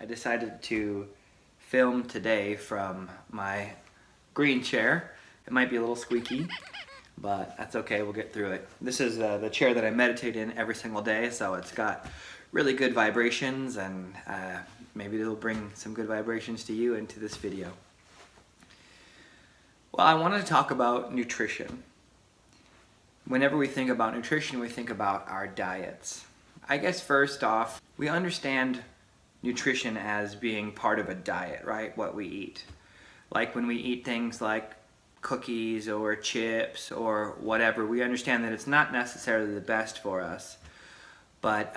decided to film today from my green chair. It might be a little squeaky, but that's okay, we'll get through it. This is the chair that I meditate in every single day, so it's got really good vibrations, and maybe it'll bring some good vibrations to you into this video. Well, I wanted to talk about nutrition. Whenever we think about nutrition, we think about our diets. I guess first off, we understand nutrition as being part of a diet, right? What we eat. Like when we eat things like cookies or chips or whatever, we understand that it's not necessarily the best for us, but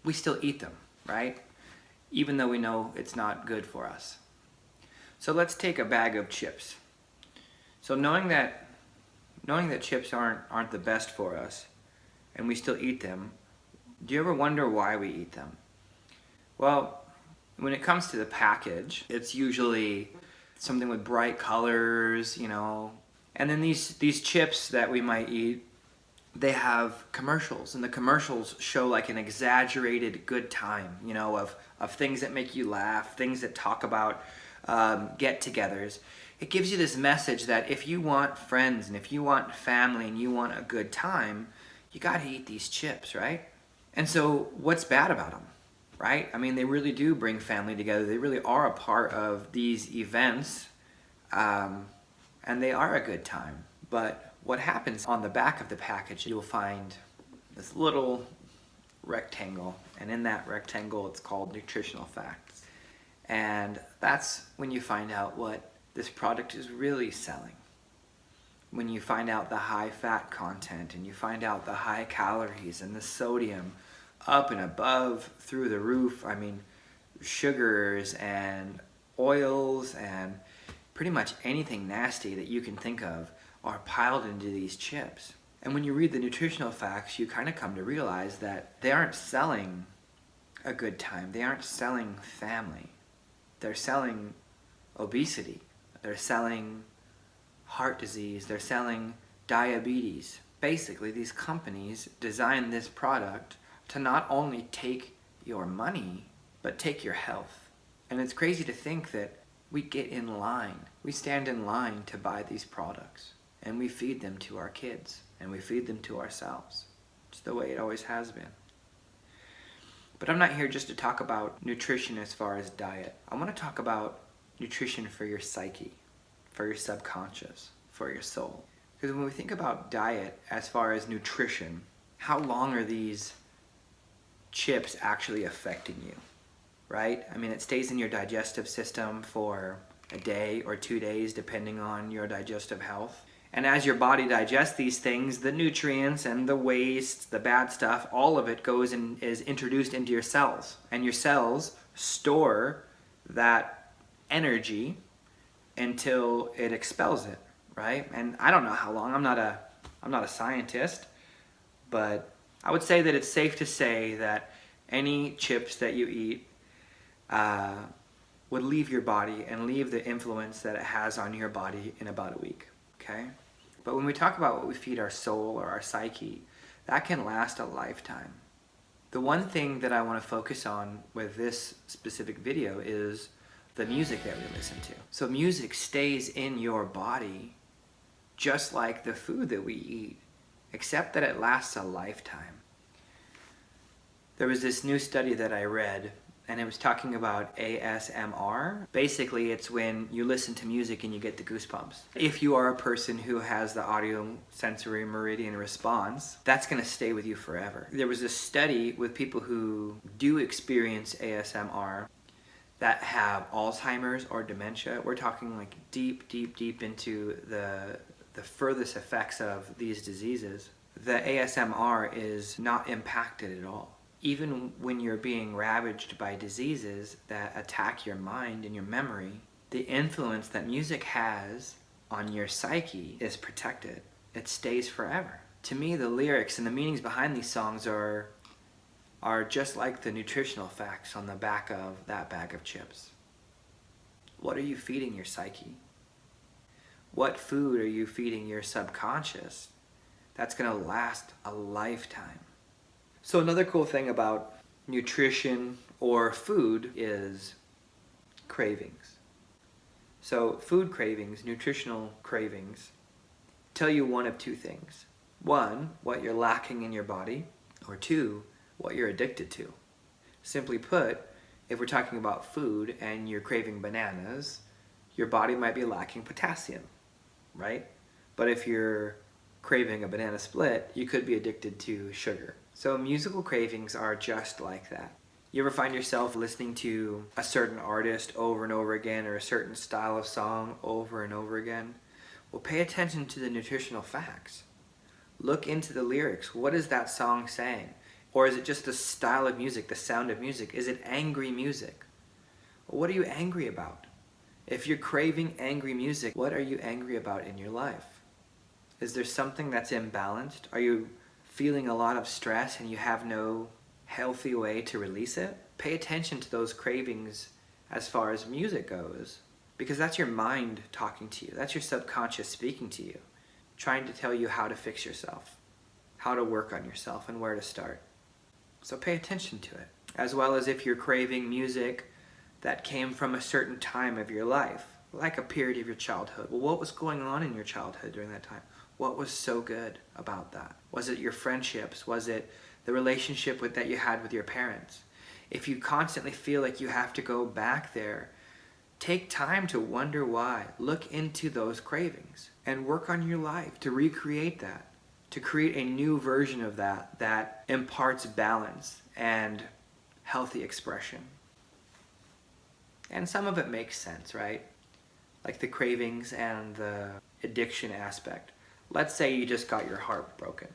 we still eat them, right? Even though we know it's not good for us. So let's take a bag of chips. So knowing that chips aren't the best for us, and we still eat them, do you ever wonder why we eat them? Well, when it comes to the package, it's usually something with bright colors, you know, and then these chips that we might eat, they have commercials, and the commercials show like an exaggerated good time, you know, of things that make you laugh, things that talk about get-togethers. It gives you this message that if you want friends and if you want family and you want a good time, you gotta eat these chips, right? And so what's bad about them, right? I mean, they really do bring family together. They really are a part of these events, and they are a good time. But what happens on the back of the package, you'll find this little rectangle, and in that rectangle it's called nutritional facts. And that's when you find out what this product is really selling. When you find out the high fat content, and you find out the high calories and the sodium up and above through the roof. I mean, sugars and oils and pretty much anything nasty that you can think of are piled into these chips. And when you read the nutritional facts, you kind of come to realize that they aren't selling a good time. They aren't selling family. They're selling obesity. They're selling heart disease. They're selling diabetes. Basically, these companies design this product to not only take your money, but take your health. And it's crazy to think that we get in line. We stand in line to buy these products, and we feed them to our kids, and we feed them to ourselves. It's the way it always has been. But I'm not here just to talk about nutrition as far as diet. I want to talk about nutrition for your psyche, for your subconscious, for your soul. Because when we think about diet as far as nutrition, how long are these chips actually affecting you, right? I mean, it stays in your digestive system for a day or 2 days, depending on your digestive health. And as your body digests these things, the nutrients and the waste, the bad stuff, all of it goes and is introduced into your cells. And your cells store that energy until it expels it, right? And I don't know how long. I'm not a scientist, but I would say that it's safe to say that any chips that you eat would leave your body and leave the influence that it has on your body in about a week, okay? But when we talk about what we feed our soul or our psyche, that can last a lifetime. The one thing that I want to focus on with this specific video is the music that we listen to. So music stays in your body just like the food that we eat, except that it lasts a lifetime. There was this new study that I read, and it was talking about ASMR. Basically, it's when you listen to music and you get the goosebumps. If you are a person who has the audio sensory meridian response, that's gonna stay with you forever. There was a study with people who do experience ASMR that have Alzheimer's or dementia. We're talking like deep into the furthest effects of these diseases. The ASMR is not impacted at all. Even when you're being ravaged by diseases that attack your mind and your memory, the influence that music has on your psyche is protected. It stays forever. To me, the lyrics and the meanings behind these songs are just like the nutritional facts on the back of that bag of chips. What are you feeding your psyche? What food are you feeding your subconscious that's gonna last a lifetime? So another cool thing about nutrition or food is cravings. So food cravings, nutritional cravings, tell you one of two things. One, what you're lacking in your body, or two, what you're addicted to. Simply put, if we're talking about food and you're craving bananas, your body might be lacking potassium, right? But if you're craving a banana split, you could be addicted to sugar. So musical cravings are just like that. You ever find yourself listening to a certain artist over and over again, or a certain style of song over and over again? Well, pay attention to the nutritional facts. Look into the lyrics. What is that song saying? Or is it just the style of music, the sound of music? Is it angry music? Well, what are you angry about? If you're craving angry music, what are you angry about in your life? Is there something that's imbalanced? Are you feeling a lot of stress and you have no healthy way to release it? Pay attention to those cravings as far as music goes, because that's your mind talking to you. That's your subconscious speaking to you, trying to tell you how to fix yourself, how to work on yourself, and where to start. So pay attention to it. As well as if you're craving music that came from a certain time of your life, like a period of your childhood. Well, what was going on in your childhood during that time? What was so good about that? Was it your friendships? Was it the relationship that you had with your parents? If you constantly feel like you have to go back there, take time to wonder why. Look into those cravings and work on your life to recreate that, to create a new version of that that imparts balance and healthy expression. And some of it makes sense, right? Like the cravings and the addiction aspect. Let's say you just got your heart broken.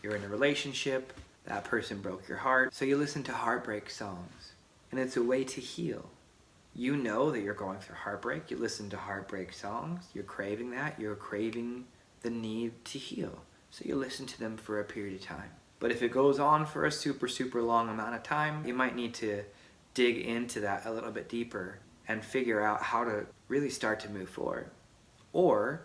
You're in a relationship, that person broke your heart, so you listen to heartbreak songs. And it's a way to heal. You know that you're going through heartbreak, you listen to heartbreak songs, you're craving that, you're craving the need to heal. So you listen to them for a period of time. But if it goes on for a super long amount of time, you might need to dig into that a little bit deeper and figure out how to really start to move forward. Or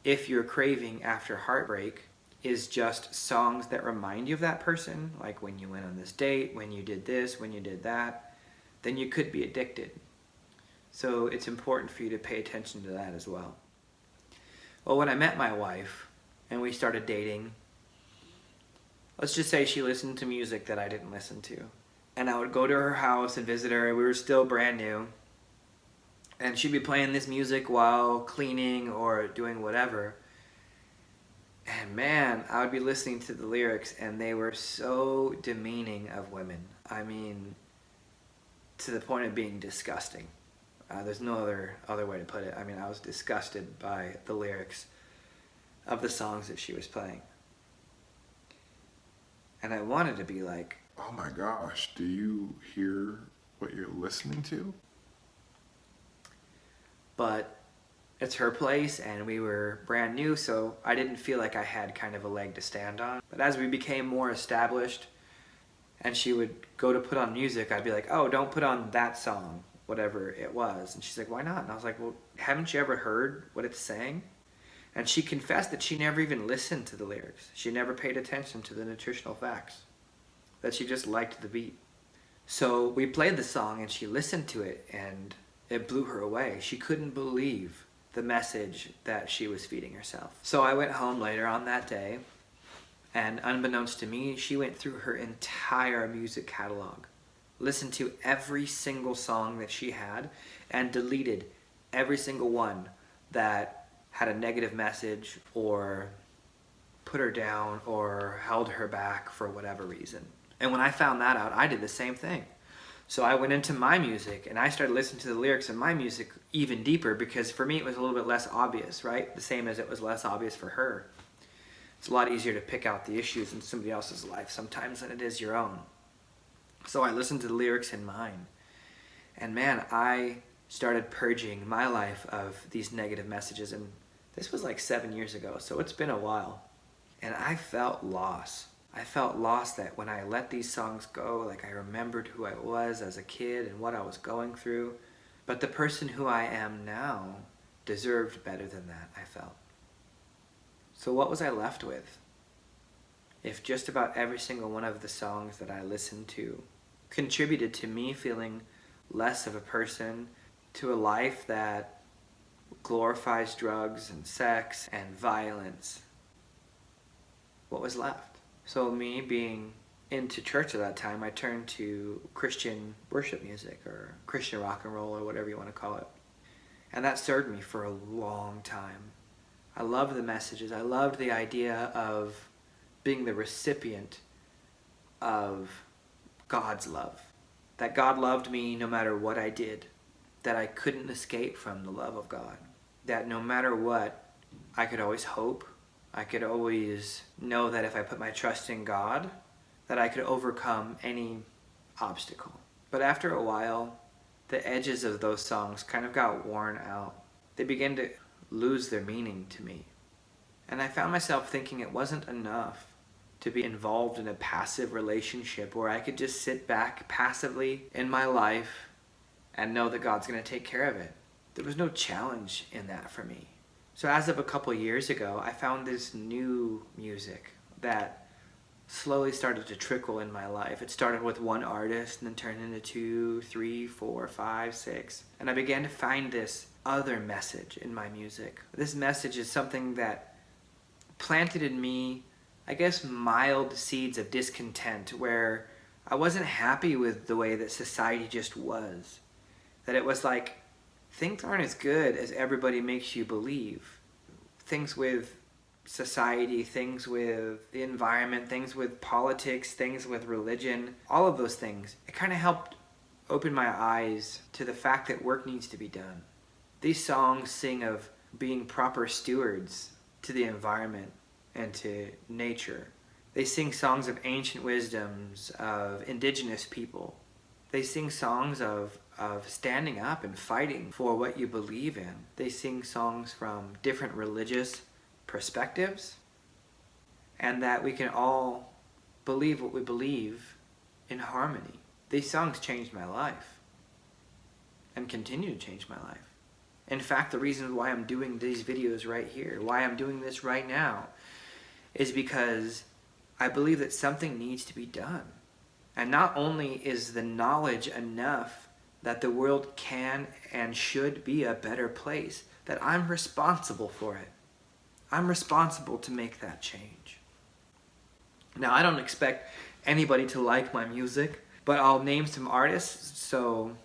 if your craving after heartbreak is just songs that remind you of that person, like when you went on this date, when you did this, when you did that, then you could be addicted. So it's important for you to pay attention to that as well. Well, when I met my wife and we started dating, let's just say she listened to music that I didn't listen to. And I would go to her house and visit her, and we were still brand new. And she'd be playing this music while cleaning or doing whatever. And man, I would be listening to the lyrics and they were so demeaning of women. I mean, to the point of being disgusting. There's no other way to put it. I mean, I was disgusted by the lyrics of the songs that she was playing. And I wanted to be like, oh my gosh, do you hear what you're listening to? But it's her place and we were brand new, so I didn't feel like I had kind of a leg to stand on. But as we became more established and she would go to put on music, I'd be like, oh, don't put on that song, whatever it was. And she's like, why not? And I was like, well, haven't you ever heard what it's saying? And she confessed that she never even listened to the lyrics. She never paid attention to the nutritional facts, that she just liked the beat. So we played the song and she listened to it and it blew her away. She couldn't believe the message that she was feeding herself. So I went home later on that day, and unbeknownst to me, she went through her entire music catalog, listened to every single song that she had, and deleted every single one that had a negative message or put her down or held her back for whatever reason. And when I found that out, I did the same thing. So I went into my music and I started listening to the lyrics in my music even deeper, because for me it was a little bit less obvious, right? The same as it was less obvious for her. It's a lot easier to pick out the issues in somebody else's life sometimes than it is your own. So I listened to the lyrics in mine. And man, I started purging my life of these negative messages. And this was like 7 years ago, so it's been a while. And I felt loss. I felt lost that when I let these songs go, like I remembered who I was as a kid and what I was going through. But the person who I am now deserved better than that, I felt. So what was I left with? If just about every single one of the songs that I listened to contributed to me feeling less of a person, to a life that glorifies drugs and sex and violence. What was left? So me being into church at that time, I turned to Christian worship music or Christian rock and roll or whatever you want to call it. And that served me for a long time. I loved the messages. I loved the idea of being the recipient of God's love. That God loved me no matter what I did. That I couldn't escape from the love of God. That no matter what, I could always hope. I could always know that if I put my trust in God, that I could overcome any obstacle. But after a while, the edges of those songs kind of got worn out. They began to lose their meaning to me. And I found myself thinking it wasn't enough to be involved in a passive relationship where I could just sit back passively in my life and know that God's going to take care of it. There was no challenge in that for me. So as of a couple years ago, I found this new music that slowly started to trickle in my life. It started with one artist and then turned into 2, 3, 4, 5, 6. And I began to find this other message in my music. This message is something that planted in me, I guess, mild seeds of discontent where I wasn't happy with the way that society just was. That it was like, things aren't as good as everybody makes you believe. Things with society, things with the environment, things with politics, things with religion, all of those things. It kind of helped open my eyes to the fact that work needs to be done. These songs sing of being proper stewards to the environment and to nature. They sing songs of ancient wisdoms, of indigenous people. They sing songs of standing up and fighting for what you believe in. They sing songs from different religious perspectives, and that we can all believe what we believe in harmony. These songs changed my life and continue to change my life. In fact, the reason why I'm doing these videos right here, why I'm doing this right now, is because I believe that something needs to be done. And not only is the knowledge enough that the world can and should be a better place, that I'm responsible for it. I'm responsible to make that change. Now, I don't expect anybody to like my music, but I'll name some artists, so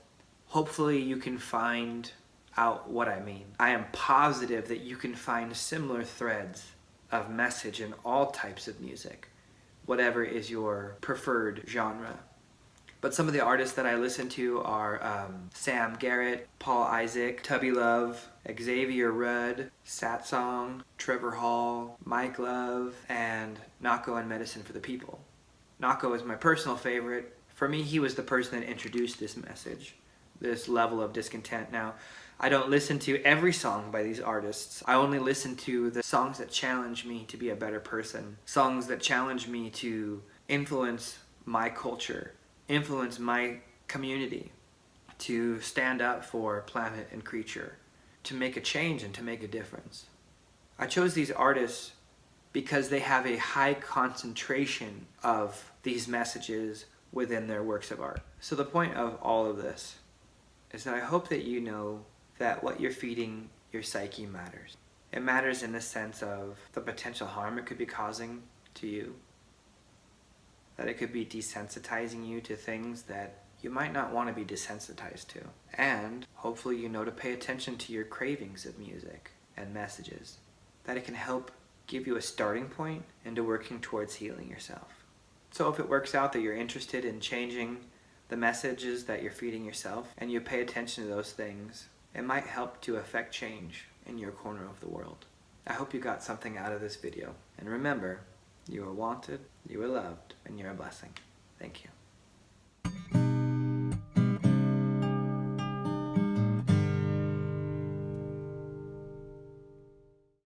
hopefully you can find out what I mean. I am positive that you can find similar threads of message in all types of music, whatever is your preferred genre. But some of the artists that I listen to are Sam Garrett, Paul Isaac, Tubby Love, Xavier Rudd, Satsong, Trevor Hall, Mike Love, and Nako and Medicine for the People. Nako is my personal favorite. For me, he was the person that introduced this message, this level of discontent. Now, I don't listen to every song by these artists. I only listen to the songs that challenge me to be a better person, songs that challenge me to influence my culture, influence my community, to stand up for planet and creature, to make a change and to make a difference. I chose these artists because they have a high concentration of these messages within their works of art. So the point of all of this is that I hope that you know that what you're feeding your psyche matters. It matters in the sense of the potential harm it could be causing to you, that it could be desensitizing you to things that you might not want to be desensitized to. And hopefully you know to pay attention to your cravings of music and messages, that it can help give you a starting point into working towards healing yourself. So if it works out that you're interested in changing the messages that you're feeding yourself and you pay attention to those things, it might help to affect change in your corner of the world. I hope you got something out of this video. And remember, you are wanted, you are loved, and you're a blessing. Thank you.